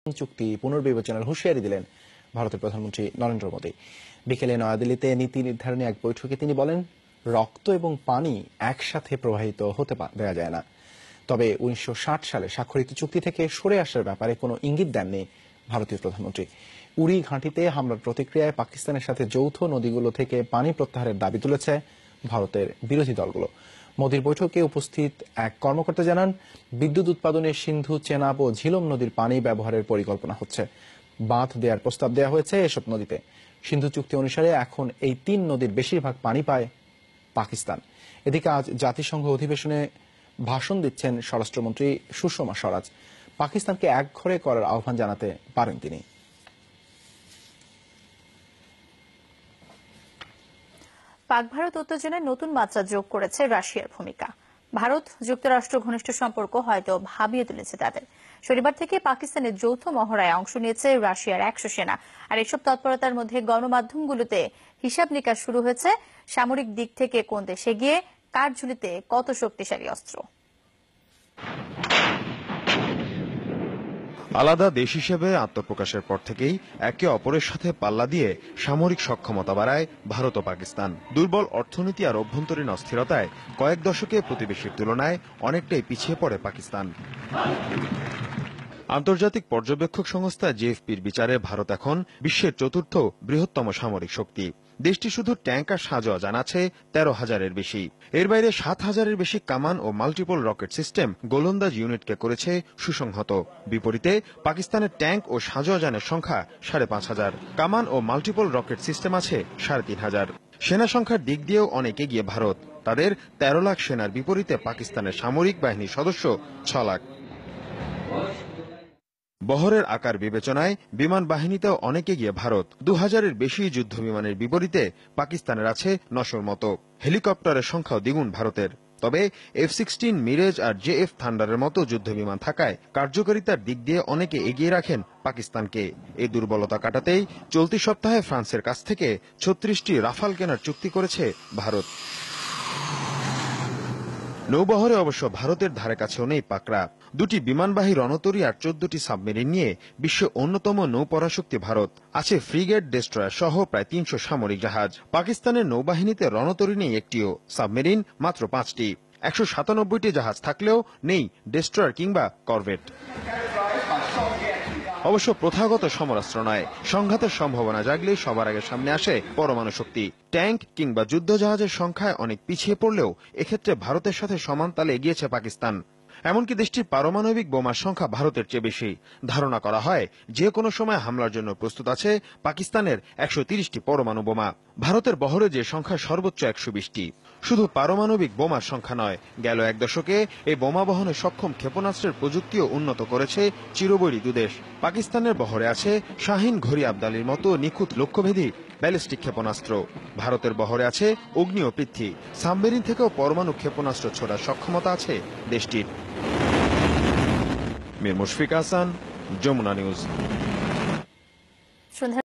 চুক্তি পুনর্বিবেচনার হুঁশিয়ারি দিলেন ভারতের প্রধানমন্ত্রী নরেন্দ্র মোদী। বিকেলে নয়াদিল্লিতে নীতি নির্ধারণী এক বৈঠকে তিনি বলেন, রক্ত এবং পানি একসাথে প্রবাহিত হতে দেওয়া যায় না। তবে 1960 সালে স্বাক্ষরিত চুক্তি থেকে সরে আসার ব্যাপারে কোনো ইঙ্গিত দেননি ভারতীয় প্রধানমন্ত্রী। উরি ঘাঁটিতে হামলার প্রতিক্রিয়ায় পাকিস্তানের সাথে যৌথ নদীগুলো থেকে পানি প্রত্যাহারের দাবি তুলেছে ভারতের বিরোধী দলগুলো। মোদীর বৈঠকে উপস্থিত এক কর্মকর্তা জানান, বিদ্যুৎ উৎপাদনে সিন্ধু, চেনাব ও ঝিলম নদীর পানি ব্যবহারের পরিকল্পনা হচ্ছে। বাঁধ দেওয়ার প্রস্তাব দেওয়া হয়েছে এসব নদীতে। সিন্ধু চুক্তি অনুসারে এখন এই 3 নদীর বেশিরভাগ পানি পায় পাকিস্তান। এদিকে আজ জাতিসংঘ অধিবেশনে ভাষণ দিচ্ছেন স্বরাষ্ট্রমন্ত্রী সুষমা স্বরাজ। পাকিস্তানকে একঘরে করার আহ্বান জানাতে পারেন তিনি। পাক ভারত উত্তেজনায় নতুন মাত্রা যোগ করেছে রাশিয়ার ভূমিকা। ভারত যুক্তরাষ্ট্র ঘনিষ্ঠ সম্পর্ক হয়তো ভাবিয়ে তুলেছে তাদের। শনিবার থেকে পাকিস্তানের যৌথ মহড়ায় অংশ নিয়েছে রাশিয়ার 100 সেনা। আর এসব তৎপরতার মধ্যে গণমাধ্যমগুলোতে হিসাব নিকাশ শুরু হয়েছে, সামরিক দিক থেকে কোন দেশে গিয়ে কার ঝুলিতে কত শক্তিশালী অস্ত্র। আলাদা দেশ হিসেবে আত্মপ্রকাশের পর থেকেই একে অপরের সাথে পাল্লা দিয়ে সামরিক সক্ষমতা বাড়ায় ভারত ও পাকিস্তান। দুর্বল অর্থনীতি আর অভ্যন্তরীণ অস্থিরতায় কয়েক দশকে প্রতিবেশীর তুলনায় অনেকটাই পিছিয়ে পড়ে পাকিস্তান। আন্তর্জাতিক পর্যবেক্ষক সংস্থা জেএফপির বিচারে ভারত এখন বিশ্বের 4র্থ বৃহত্তম সামরিক শক্তি। দেশটি শুধু ট্যাঙ্ক আর সাঁজোয়া জানাচ্ছে 13,000-এর বেশি। এর বাইরে 7,000-এর বেশি কামান ও মাল্টিপল রকেট সিস্টেম গোলন্দাজ ইউনিটকে করেছে সুসংহত। বিপরীতে পাকিস্তানের ট্যাঙ্ক ও সাঁজোয়া যানের সংখ্যা 5,500, কামান ও মাল্টিপল রকেট সিস্টেম আছে 3,500। সেনা সংখ্যার দিক দিয়েও অনেক এগিয়ে ভারত। তাদের 13 লাখ সেনার বিপরীতে পাকিস্তানের সামরিক বাহিনীর সদস্য 6 লাখ। বহরের আকার বিবেচনায় বিমান বাহিনীতেও অনেক এগিয়ে ভারত। 2000-এর বেশি যুদ্ধ বিমানের বিপরীতে পাকিস্তানের আছে 900-র মতো। হেলিকপ্টারের সংখ্যাও দ্বিগুণ ভারতের। তবে F-16 মিরেজ আর JF থান্ডারের মতো যুদ্ধ বিমান থাকায় কার্যকারিতার দিক দিয়ে অনেকে এগিয়ে রাখেন পাকিস্তানকে। এই দুর্বলতা কাটাতেই চলতি সপ্তাহে ফ্রান্সের কাছ থেকে 36টি রাফাল কেনার চুক্তি করেছে ভারত। নৌবহরে অবশ্য ভারতের ধারে কাছেও নেই পাকড়া। 2টি বিমানবাহী রণতরী আর 14টি সাবমেরিন নিয়ে বিশ্বের অন্যতম নৌপরাশক্তি ভারত। আছে ফ্রিগেট, ডেস্ট্রয়ার সহ প্রায় 300 সামরিক জাহাজ। পাকিস্তানের নৌবাহিনীতে রণতরী নেই একটিও, সাবমেরিন মাত্র 5টি। 197টি জাহাজ থাকলেও নেই ডেস্ট্রয়ার কিংবা করভেট। অবশ্য প্রথাগত সমরাস্ত্র নয়, সংঘাতের সম্ভাবনা জাগলে সবার আগে সামনে আসে পরমাণু শক্তি। ট্যাঙ্ক কিংবা যুদ্ধজাহাজের সংখ্যায় অনেক পিছিয়ে পড়লেও এক্ষেত্রে ভারতের সাথে সমান তালে এগিয়েছে পাকিস্তান। এমনকি দেশটির পারমাণবিক বোমার সংখ্যা ভারতের চেয়ে বেশি। ধারণা করা হয় যে কোনো সময় হামলার জন্য প্রস্তুত আছে পাকিস্তানের 130টি পরমাণু বোমা। ভারতের বহরে যে সংখ্যা সর্বোচ্চ 120টি। শুধু পারমাণবিক বোমার সংখ্যা নয়, গেল 1 দশকে এই বোমা বহনে সক্ষম ক্ষেপণাস্ত্রের প্রযুক্তিও উন্নত করেছে চিরবৈরী দুদেশ। পাকিস্তানের বহরে আছে শাহিন ঘড়ি আবদালির মতো নিখুঁত লক্ষ্যভেদী ব্যালিস্টিক ক্ষেপণাস্ত্র। ভারতের বহরে আছে অগ্নি ও পৃথ্বী, সাবমেরিন থেকেও পরমাণু ক্ষেপণাস্ত্র ছোড়ার সক্ষমতা আছে দেশটির। মীর মুশফিক হাসান, যমুনা নিউজ।